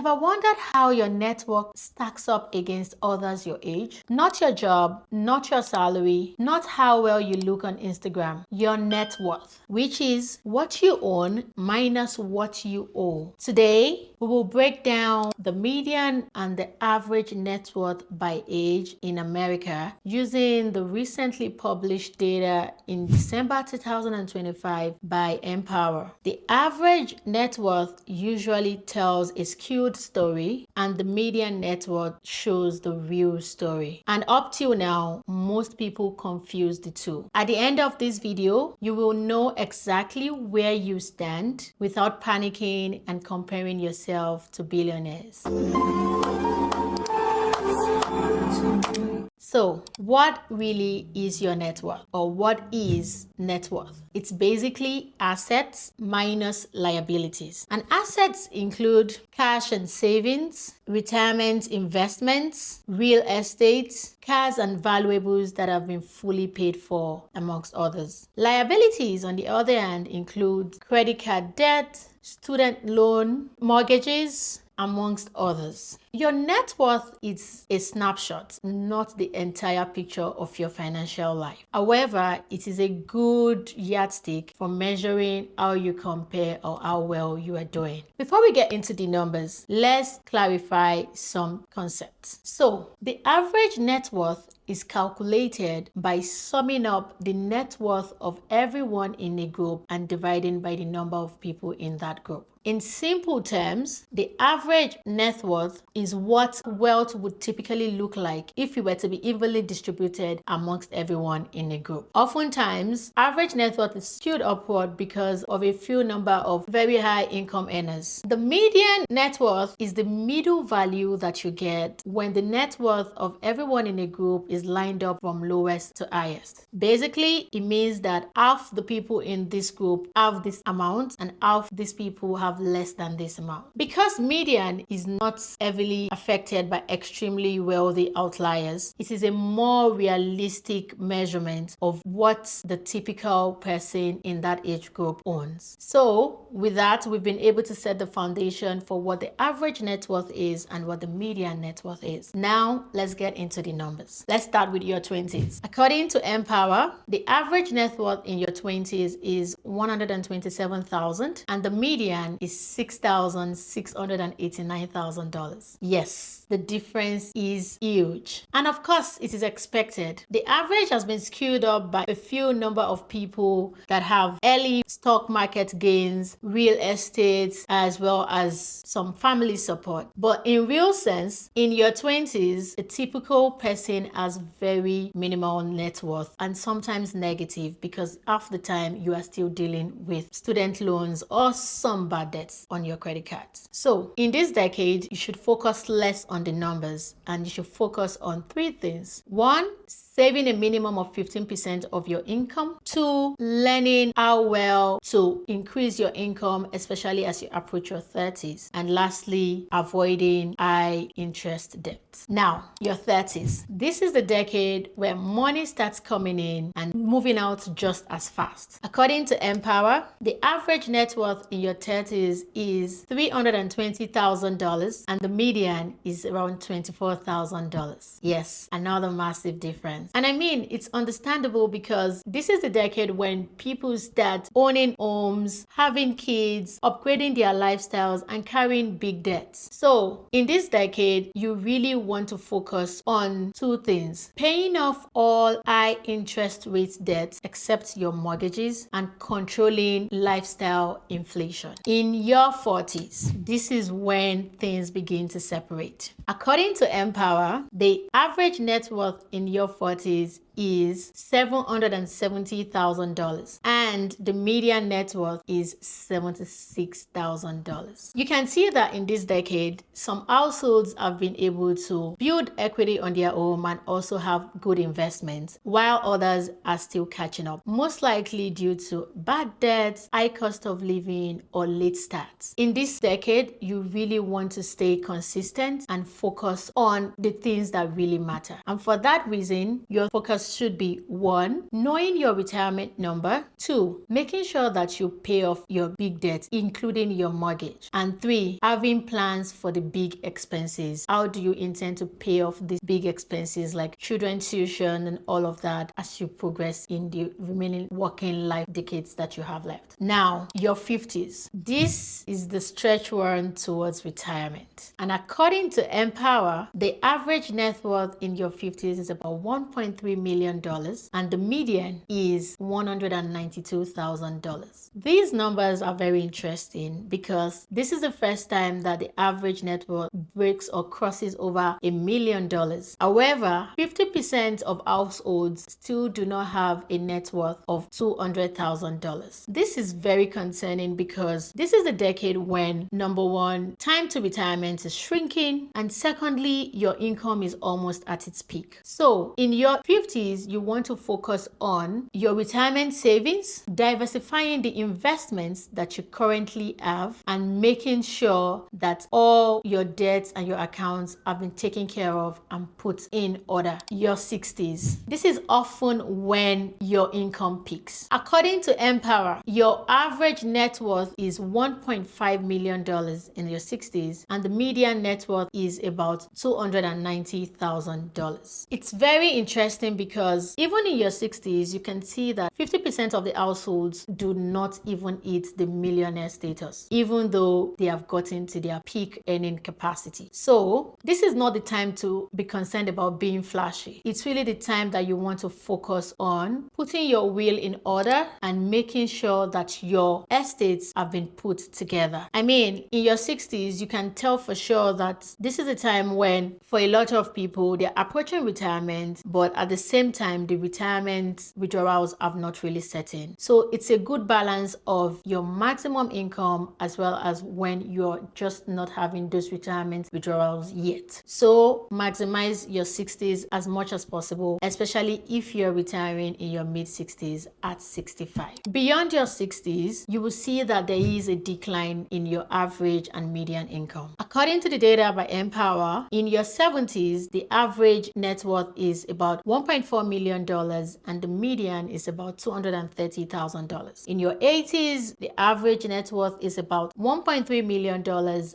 Ever wondered how your network stacks up against others your age? Not your job, not your salary, not how well you look on Instagram, your net worth, which is what you own minus what you owe. Today, we will break down the median and the average net worth by age in America using the recently published data in December 2025 by Empower. The average net worth usually tells a skewed story, and the median net worth shows the real story. And up till now, most people confuse the two. At the end of this video, you will know exactly where you stand without panicking and comparing yourself to billionaires. So, what really is your net worth, or what is net worth? It's basically assets minus liabilities. And assets include cash and savings, retirement investments, real estate, cars and valuables that have been fully paid for, amongst others. Liabilities, on the other hand, include credit card debt, student loan, mortgages, amongst others. Your net worth is a snapshot, not the entire picture of your financial life. However, it is a good yardstick for measuring how you compare or how well you are doing. Before we get into the numbers, let's clarify some concepts. So, the average net worth is calculated by summing up the net worth of everyone in a group and dividing by the number of people in that group. In simple terms, the average net worth is what wealth would typically look like if it were to be evenly distributed amongst everyone in a group. Oftentimes, average net worth is skewed upward because of a few number of very high income earners. The median net worth is the middle value that you get when the net worth of everyone in a group is lined up from lowest to highest. Basically, it means that half the people in this group have this amount and half these people have less than this amount. Because median is not heavily affected by extremely wealthy outliers, it is a more realistic measurement of what the typical person in that age group owns. So with that, we've been able to set the foundation for what the average net worth is and what the median net worth is. Now let's get into the numbers. Let's start with your 20s. According to Empower, the average net worth in your 20s is $127,000 and the median is $6,689,000. Yes, the difference is huge. And of course, it is expected. The average has been skewed up by a few number of people that have early stock market gains, real estate, as well as some family support. But in real sense, in your 20s, a typical person has very minimal net worth and sometimes negative because half the time you are still dealing with student loans or some bad debts on your credit cards. So in this decade, you should focus less on the numbers and you should focus on three things. One, saving a minimum of 15% of your income. Two, learning how well to increase your income, especially as you approach your 30s. And lastly, avoiding high interest debt. Now, your 30s. This is the decade where money starts coming in and moving out just as fast. According to Empower, the average net worth in your 30s is $320,000 and the median is around $24,000. Yes, another massive difference. And I mean, it's understandable because this is the decade when people start owning homes, having kids, upgrading their lifestyles, and carrying big debts. So in this decade, you really want to focus on two things: paying off all high interest rate debts except your mortgages and controlling lifestyle inflation. In your 40s, this is when things begin to separate. According to Empower, the average net worth in your 40s is $770,000 and the median net worth is $76,000. You can see that in this decade, some households have been able to build equity on their home and also have good investments, while others are still catching up, most likely due to bad debts, high cost of living, or late starts. In this decade, you really want to stay consistent and focus on the things that really matter. And for that reason, your focus focus should be 1. Knowing your retirement number. 2. Making sure that you pay off your big debt, including your mortgage. And 3. Having plans for the big expenses. How do you intend to pay off these big expenses like children's tuition and all of that as you progress in the remaining working life decades that you have left? Now, your 50s. This is the stretch run towards retirement. And according to Empower, the average net worth in your 50s is about $1.3 million and the median is $192,000. These numbers are very interesting because this is the first time that the average net worth breaks or crosses over $1 million. However, 50% of households still do not have a net worth of $200,000. This is very concerning because this is a decade when, number one, time to retirement is shrinking, and secondly, your income is almost at its peak. So in your 50s, you want to focus on your retirement savings, diversifying the investments that you currently have, and making sure that all your debts and your accounts have been taken care of and put in order. Your 60s. This is often when your income peaks. According to Empower, your average net worth is $1.5 million in your 60s, and the median net worth is about $290,000. It's very interesting because even in your 60s, you can see that 50% of the households do not even hit the millionaire status, even though they have gotten to their peak earning capacity. So this is not the time to be concerned about being flashy. It's really the time that you want to focus on putting your will in order and making sure that your estates have been put together. I mean, in your 60s, you can tell for sure that this is a time when, for a lot of people, they're approaching retirement, but at the same time, the retirement withdrawals have not really set in. So it's a good balance of your maximum income as well as when you're just not having those retirement withdrawals yet. So maximize your 60s as much as possible, especially if you're retiring in your mid-60s at 65. Beyond your 60s, you will see that there is a decline in your average and median income. According to the data by Empower, in your 70s, the average net worth is about $1.4 million and the median is about $230,000. In your 80s, the average net worth is about $1.3 million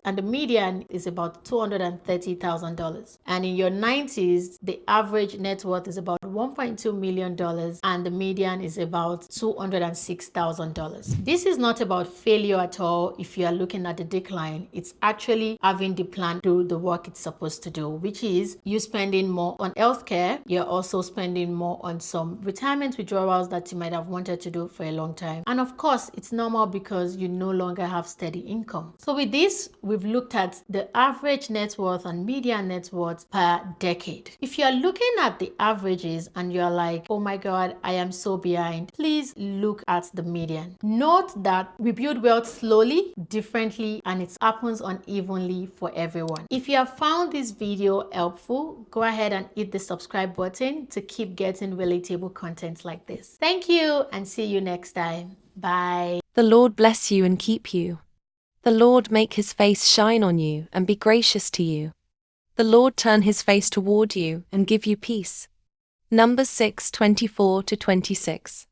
and the median is about $230,000. And in your 90s, the average net worth is about $1.2 million and the median is about $206,000. This is not about failure at all if you are looking at the decline. It's actually having the plan do the work it's supposed to do, which is you spending more on healthcare. You're also spending more on some retirement withdrawals that you might have wanted to do for a long time. And of course, it's normal because you no longer have steady income. So with this, we've looked at the average net worth and median net worth per decade. If you're looking at the averages and you're like, oh my God, I am so behind, please look at the median. Note that we build wealth slowly, differently, and it happens unevenly for everyone. If you have found this video helpful, go ahead and hit the subscribe button to keep getting relatable content like this. Thank you and see you next time. Bye. The Lord bless you and keep you. The Lord make his face shine on you and be gracious to you. The Lord turn his face toward you and give you peace. Numbers 6:24-26.